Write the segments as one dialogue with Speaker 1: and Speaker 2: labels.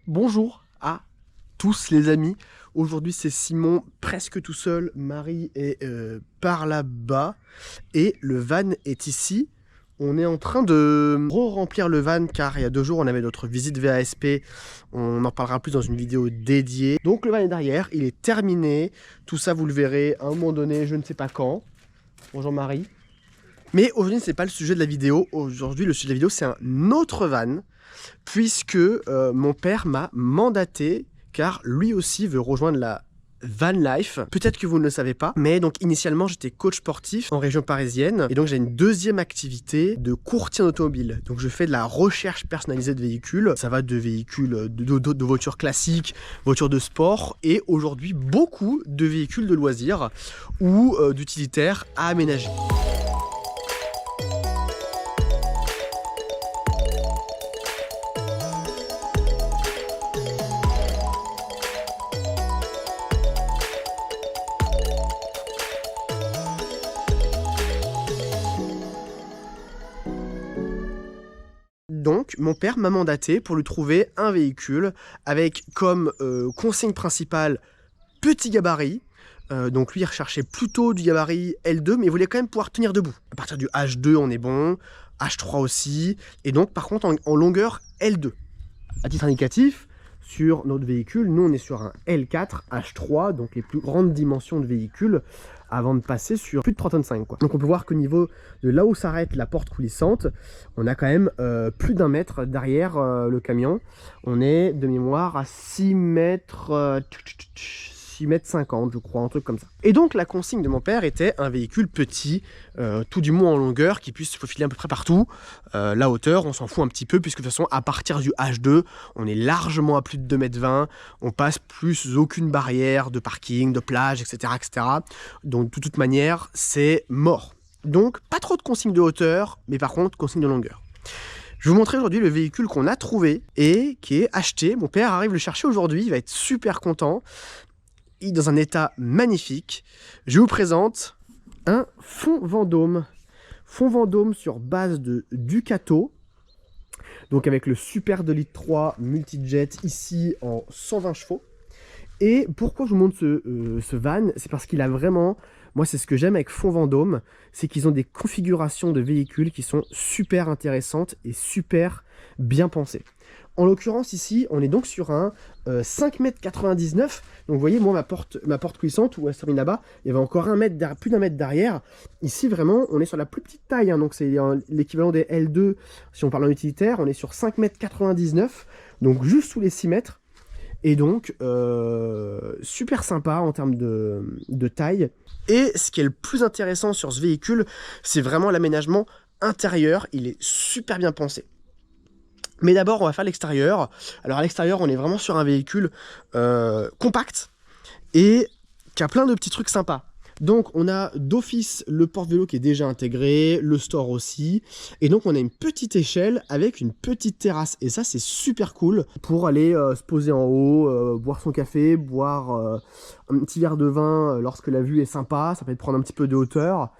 Speaker 1: Bonjour à tous les amis. Aujourd'hui c'est Simon presque tout seul, Marie est par là-bas et le van est ici. On est en train de re-remplir le van car il y a 2 jours on avait notre visite VASP. On en parlera plus dans une vidéo dédiée. Donc le van est derrière, il est terminé. Tout ça vous le verrez à un moment donné, je ne sais pas quand. Bonjour Marie. Mais aujourd'hui ce n'est pas le sujet de la vidéo. Aujourd'hui le sujet de la vidéo c'est un autre van. Puisque mon père m'a mandaté, car lui aussi veut rejoindre la van life. Peut-être que vous ne le savez pas, mais donc initialement j'étais coach sportif en région parisienne, et donc j'ai une deuxième activité de courtier automobile. Donc je fais de la recherche personnalisée de véhicules, ça va de véhicules, de voitures classiques, voitures de sport, et aujourd'hui beaucoup de véhicules de loisirs ou d'utilitaires à aménager. Donc, mon père m'a mandaté pour lui trouver un véhicule avec comme consigne principale petit gabarit. Donc lui, il recherchait plutôt du gabarit L2, mais il voulait quand même pouvoir tenir debout. À partir du H2, on est bon, H3 aussi, et donc par contre en longueur L2. À titre indicatif, sur notre véhicule, nous on est sur un L4 H3, donc les plus grandes dimensions de véhicule, avant de passer sur plus de 3,5 tonnes, quoi. Donc on peut voir qu'au niveau de là où s'arrête la porte coulissante, on a quand même plus d'1 mètre derrière le camion. On est de mémoire à 6 mètres, 6 mètres 50 je crois, un truc comme ça. Et donc la consigne de mon père était un véhicule petit, tout du moins en longueur, qui puisse se faufiler à peu près partout. La hauteur, on s'en fout un petit peu, puisque de toute façon à partir du H2, on est largement à plus de 2,20 m, on passe plus aucune barrière de parking, de plage, etc. etc. Donc de toute manière, c'est mort. Donc pas trop de consignes de hauteur, mais par contre consignes de longueur. Je vais vous montrer aujourd'hui le véhicule qu'on a trouvé et qui est acheté. Mon père arrive le chercher aujourd'hui, il va être super content. Il est dans un état magnifique. Je vous présente un fond Vendôme. Fond Vendôme sur base de Ducato. Donc avec le Super 2,3 litres multijet ici en 120 chevaux. Et pourquoi je vous montre ce van? C'est parce qu'il a vraiment... Moi, c'est ce que j'aime avec Fond Vendôme, c'est qu'ils ont des configurations de véhicules qui sont super intéressantes et super bien pensées. En l'occurrence, ici, on est donc sur un 5,99 m. Donc, vous voyez, moi, ma porte coulissante, où elle se termine là-bas, il y avait encore plus d'1 mètre derrière. Ici, vraiment, on est sur la plus petite taille, hein, donc c'est l'équivalent des L2, si on parle en utilitaire. On est sur 5,99 m, donc juste sous les 6 mètres. Et donc, super sympa en termes de taille. Et ce qui est le plus intéressant sur ce véhicule, c'est vraiment l'aménagement intérieur. Il est super bien pensé. Mais d'abord, on va faire l'extérieur. Alors à l'extérieur, on est vraiment sur un véhicule compact et qui a plein de petits trucs sympas. Donc on a d'office le porte-vélo qui est déjà intégré, le store aussi. Et donc on a une petite échelle avec une petite terrasse. Et ça c'est super cool pour aller se poser en haut, boire son café, boire un petit verre de vin lorsque la vue est sympa. Ça peut prendre un petit peu de hauteur.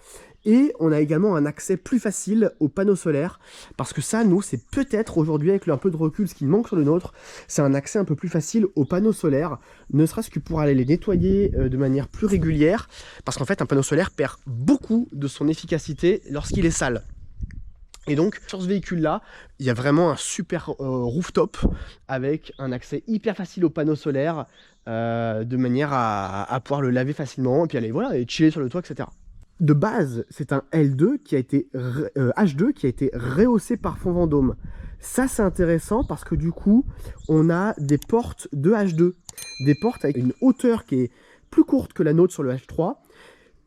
Speaker 1: Et on a également un accès plus facile aux panneaux solaires, parce que ça, nous, c'est peut-être aujourd'hui, avec un peu de recul, ce qui manque sur le nôtre, c'est un accès un peu plus facile aux panneaux solaires, ne serait-ce que pour aller les nettoyer de manière plus régulière, parce qu'en fait, un panneau solaire perd beaucoup de son efficacité lorsqu'il est sale. Et donc, sur ce véhicule-là, il y a vraiment un super rooftop, avec un accès hyper facile aux panneaux solaires, de manière à pouvoir le laver facilement, et puis aller, voilà, et chiller sur le toit, etc. De base, c'est un L2 qui a été H2 qui a été rehaussé par Fond Vendôme. Ça, c'est intéressant parce que du coup, on a des portes de H2. Des portes avec une hauteur qui est plus courte que la nôtre sur le H3.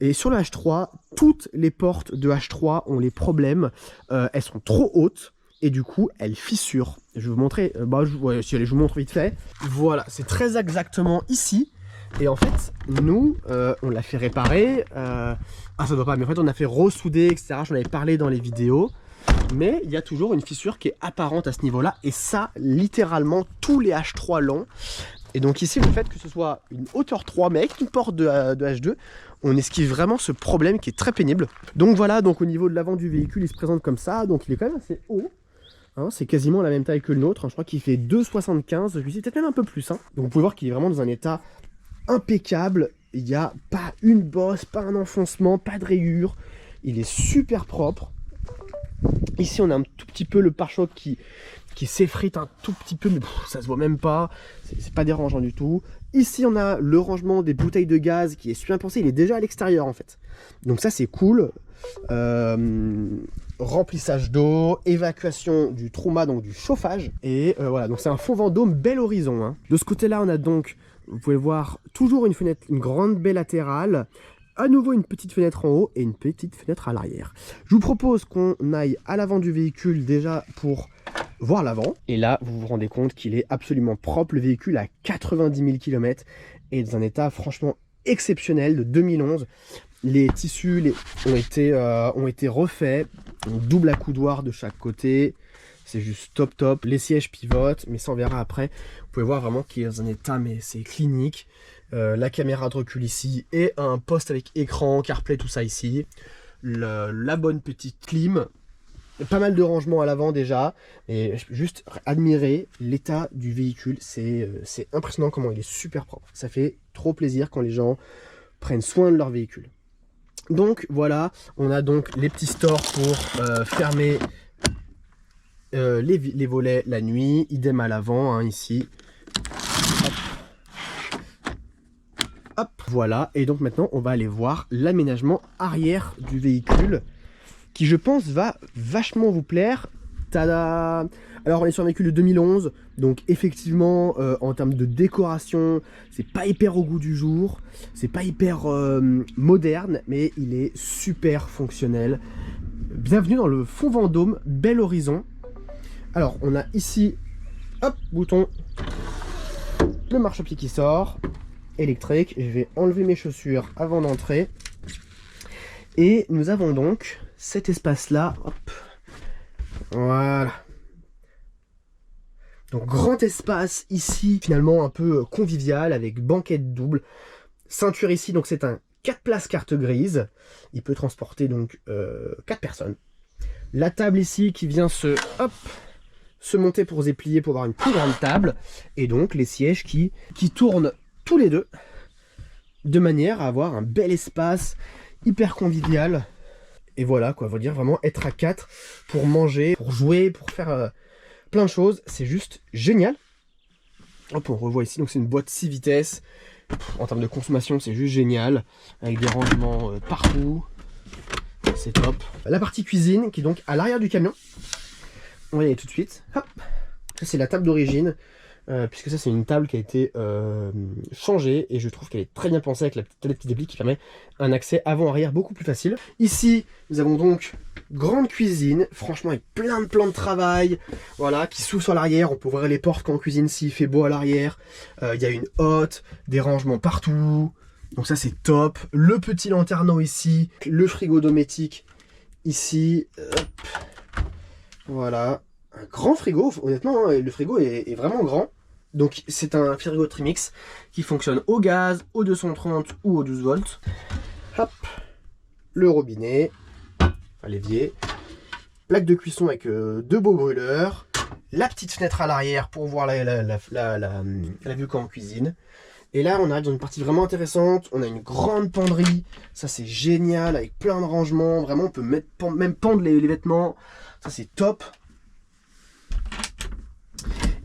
Speaker 1: Et sur le H3, toutes les portes de H3 ont les problèmes. Elles sont trop hautes et du coup, elles fissurent. Je vais vous montrer. Je vous montre vite fait. Voilà, c'est très exactement ici. Et en fait, nous, on l'a fait réparer. Ça doit pas, mais en fait, on a fait ressouder, etc. J'en avais parlé dans les vidéos. Mais il y a toujours une fissure qui est apparente à ce niveau-là. Et ça, littéralement, tous les H3 l'ont. Et donc ici, le fait que ce soit une hauteur 3, mais avec une porte de H2, on esquive vraiment ce problème qui est très pénible. Donc voilà, donc au niveau de l'avant du véhicule, il se présente comme ça. Donc il est quand même assez haut. Hein, c'est quasiment la même taille que le nôtre, hein. Je crois qu'il fait 2,75, celui-ci peut-être même un peu plus. Hein. Donc vous pouvez voir qu'il est vraiment dans un état impeccable. Il n'y a pas une bosse, pas un enfoncement, pas de rayures. Il est super propre. Ici on a un tout petit peu le pare-choc qui s'effrite un tout petit peu, mais ça se voit même pas, c'est pas dérangeant du tout. Ici on a le rangement des bouteilles de gaz qui est super pensé, il est déjà à l'extérieur en fait. Donc ça c'est cool. Remplissage d'eau, évacuation du trauma, donc du chauffage. Et voilà, donc c'est un fond Vendôme bel horizon. Hein. De ce côté-là on a donc, vous pouvez voir, toujours une fenêtre, une grande baie latérale. À nouveau une petite fenêtre en haut et une petite fenêtre à l'arrière. Je vous propose qu'on aille à l'avant du véhicule déjà pour voir l'avant. Et là, vous vous rendez compte qu'il est absolument propre. Le véhicule à 90 000 km et dans un état franchement exceptionnel de 2011. Les tissus ont été refaits. On double accoudoir de chaque côté. C'est juste top top. Les sièges pivotent, mais ça on verra après. Vous pouvez voir vraiment qu'il est dans un état, mais c'est clinique. La caméra de recul ici et un poste avec écran, CarPlay, tout ça ici. La bonne petite clim. Pas mal de rangements à l'avant déjà. Et juste admirer l'état du véhicule. C'est impressionnant comment il est super propre. Ça fait trop plaisir quand les gens prennent soin de leur véhicule. Donc voilà, on a donc les petits stores pour fermer les volets la nuit. Idem à l'avant, hein, ici. Hop, voilà, et donc maintenant on va aller voir l'aménagement arrière du véhicule qui je pense va vachement vous plaire. Tada! Alors on est sur un véhicule de 2011, donc effectivement en termes de décoration, c'est pas hyper au goût du jour, c'est pas hyper moderne, mais il est super fonctionnel. Bienvenue dans le fond Vendôme, bel horizon. Alors on a ici, hop, bouton, le marchepied qui sort. Électrique, je vais enlever mes chaussures avant d'entrer et nous avons donc cet espace là, hop, voilà, donc grand espace ici, finalement un peu convivial avec banquette double, ceinture ici, donc c'est un 4 places carte grise, il peut transporter donc 4 personnes, la table ici qui vient se monter pour se déplier pour avoir une plus grande table, et donc les sièges qui tournent tous les deux, de manière à avoir un bel espace, hyper convivial. Et voilà, quoi, veut dire vraiment être à 4 pour manger, pour jouer, pour faire plein de choses. C'est juste génial. Hop, on revoit ici, donc c'est une boîte 6 vitesses. En termes de consommation, c'est juste génial. Avec des rangements partout. C'est top. La partie cuisine, qui est donc à l'arrière du camion. On va y aller tout de suite. Hop. Ça, c'est la table d'origine. Puisque ça c'est une table qui a été changée et je trouve qu'elle est très bien pensée avec la petite débit qui permet un accès avant-arrière beaucoup plus facile. Ici nous avons donc grande cuisine, franchement avec plein de plans de travail, voilà, qui s'ouvre sur l'arrière. On peut ouvrir les portes quand on cuisine s'il fait beau à l'arrière. Il y a une hotte, des rangements partout, donc ça c'est top. Le petit lanterneau ici, le frigo domotique ici, hop. Voilà. Un grand frigo, honnêtement, hein, le frigo est vraiment grand. Donc c'est un frigo Trimix qui fonctionne au gaz, au 230 ou au 12 volts. Hop, le robinet, enfin, l'évier, plaque de cuisson avec deux beaux brûleurs, la petite fenêtre à l'arrière pour voir la vue quand on cuisine. Et là on arrive dans une partie vraiment intéressante, on a une grande penderie, ça c'est génial, avec plein de rangements, vraiment on peut même pendre les vêtements, ça c'est top.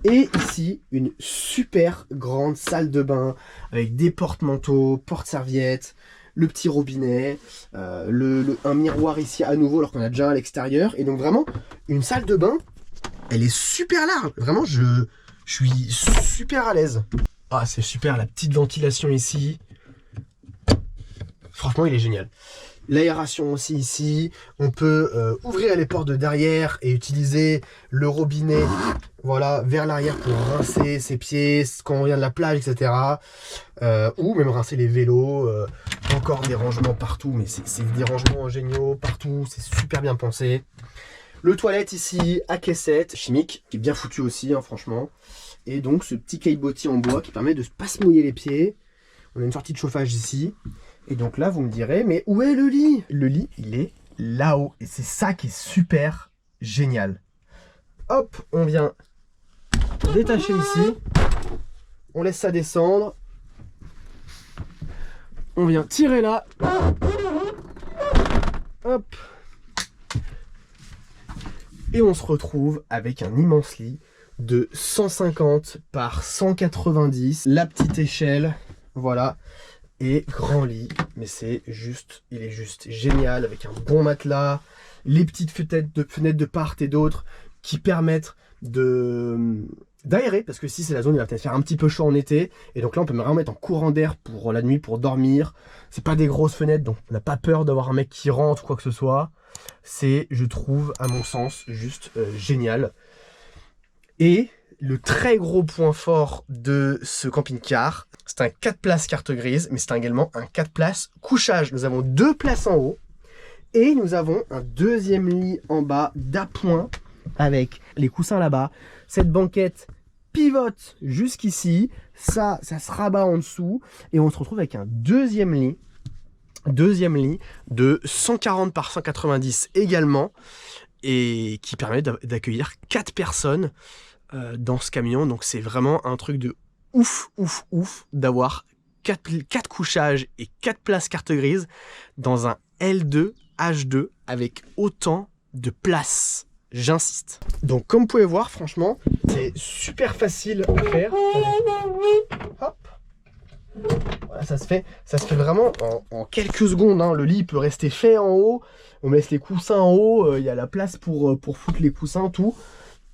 Speaker 1: Et ici, une super grande salle de bain avec des porte-manteaux, porte-serviettes, le petit robinet, un miroir ici à nouveau alors qu'on a déjà un à l'extérieur. Et donc vraiment, une salle de bain, elle est super large. Vraiment, je suis super à l'aise. Ah, c'est super, la petite ventilation ici. Franchement, il est génial. L'aération aussi ici, on peut ouvrir les portes de derrière et utiliser le robinet, voilà, vers l'arrière pour rincer ses pieds quand on vient de la plage, etc. Ou même rincer les vélos, encore des rangements partout, mais c'est des rangements géniaux partout, c'est super bien pensé. Le toilette ici à caissette, chimique, qui est bien foutu aussi, hein, franchement. Et donc ce petit caillebotis en bois qui permet de ne pas se mouiller les pieds. On a une sortie de chauffage ici. Et donc là, vous me direz, mais où est le lit? Le lit, il est là-haut. Et c'est ça qui est super génial. hop, on vient détacher ici. On laisse ça descendre. On vient tirer là. Hop. Et on se retrouve avec un immense lit de 150 par 190. La petite échelle, voilà. Et grand lit, mais c'est juste, il est juste génial avec un bon matelas, les petites fenêtres de part et d'autre qui permettent d'aérer, parce que si c'est la zone, il va peut-être faire un petit peu chaud en été, et donc là on peut vraiment mettre en courant d'air pour la nuit, pour dormir. C'est pas des grosses fenêtres, donc on n'a pas peur d'avoir un mec qui rentre ou quoi que ce soit. C'est, je trouve, à mon sens, juste génial. Et le très gros point fort de ce camping-car, c'est un 4 places carte grise, mais c'est également un 4 places couchage. Nous avons 2 places en haut et nous avons un deuxième lit en bas d'appoint avec les coussins là-bas. Cette banquette pivote jusqu'ici, ça se rabat en dessous et on se retrouve avec un deuxième lit de 140 par 190 également et qui permet d'accueillir 4 personnes dans ce camion. Donc c'est vraiment un truc de ouf d'avoir 4 couchages et 4 places carte grise dans un L2 H2 avec autant de place. J'insiste. Donc comme vous pouvez voir, franchement, c'est super facile à faire. Hop. Voilà, ça se fait vraiment en quelques secondes. Hein. Le lit peut rester fait en haut. On laisse les coussins en haut. Il y a la place pour foutre les coussins, tout.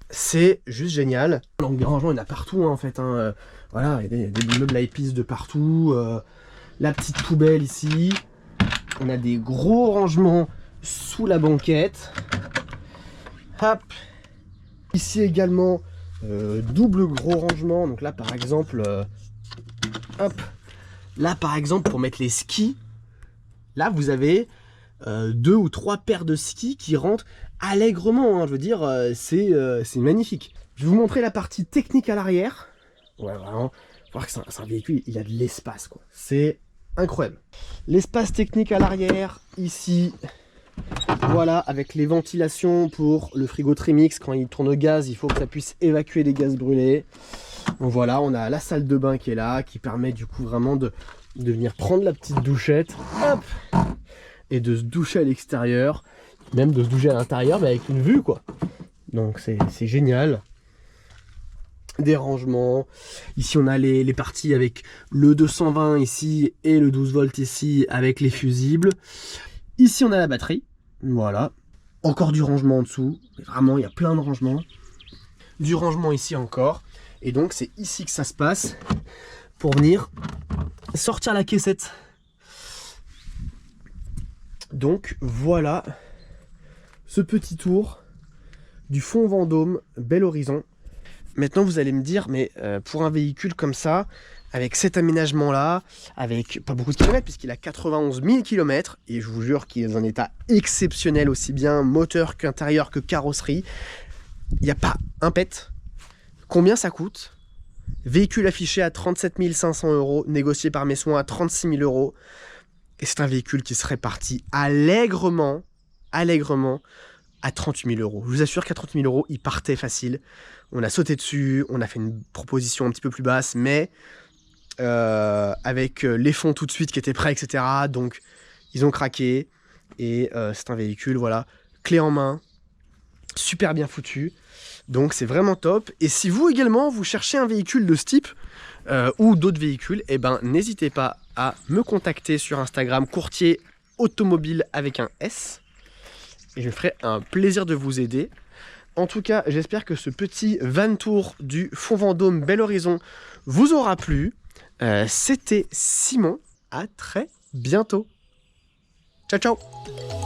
Speaker 1: C'est juste génial. Donc des rangements, il y en a partout hein, en fait. Hein. Voilà, il y a des meubles à épices de partout. La petite poubelle ici. On a des gros rangements sous la banquette. Hop. Ici également, double gros rangement. Donc là par exemple, hop. Là par exemple pour mettre les skis. Là vous avez 2 ou 3 paires de skis qui rentrent allègrement, hein, je veux dire, c'est magnifique. Je vais vous montrer la partie technique à l'arrière. Ouais, vraiment, faut voir que c'est un véhicule, il a de l'espace, quoi. C'est incroyable. L'espace technique à l'arrière, ici, voilà, avec les ventilations pour le frigo Trimix. Quand il tourne au gaz, il faut que ça puisse évacuer les gaz brûlés. Donc voilà, on a la salle de bain qui est là, qui permet du coup vraiment de venir prendre la petite douchette, hop, et de se doucher à l'extérieur. Même de se doucher à l'intérieur, mais avec une vue, quoi. Donc c'est génial. Des rangements. Ici, on a les parties avec le 220 ici et le 12 volts ici avec les fusibles. Ici, on a la batterie. Voilà. Encore du rangement en dessous. Vraiment, il y a plein de rangements. Du rangement ici encore. Et donc, c'est ici que ça se passe pour venir sortir la caissette. Donc, voilà ce petit tour du fond Vendôme, Bel Horizon. Maintenant, vous allez me dire, mais pour un véhicule comme ça, avec cet aménagement-là, avec pas beaucoup de kilomètres, puisqu'il a 91 000 km, et je vous jure qu'il est dans un état exceptionnel, aussi bien moteur qu'intérieur que carrosserie, il n'y a pas un pet. Combien ça coûte? Véhicule affiché à 37 500 €, négocié par mes soins à 36 000 €. Et c'est un véhicule qui serait parti allègrement à 38 000 €. Je vous assure qu'à 38 000 €, il partait facile. On a sauté dessus, on a fait une proposition un petit peu plus basse, mais avec les fonds tout de suite qui étaient prêts, etc. Donc, ils ont craqué. Et c'est un véhicule, voilà, clé en main, super bien foutu. Donc, c'est vraiment top. Et si vous également, vous cherchez un véhicule de ce type, ou d'autres véhicules, eh ben, n'hésitez pas à me contacter sur Instagram, courtier automobile avec un S. Et je me ferai un plaisir de vous aider. En tout cas, j'espère que ce petit van tour du fond Vendôme Bel Horizon vous aura plu. C'était Simon. À très bientôt. Ciao, ciao.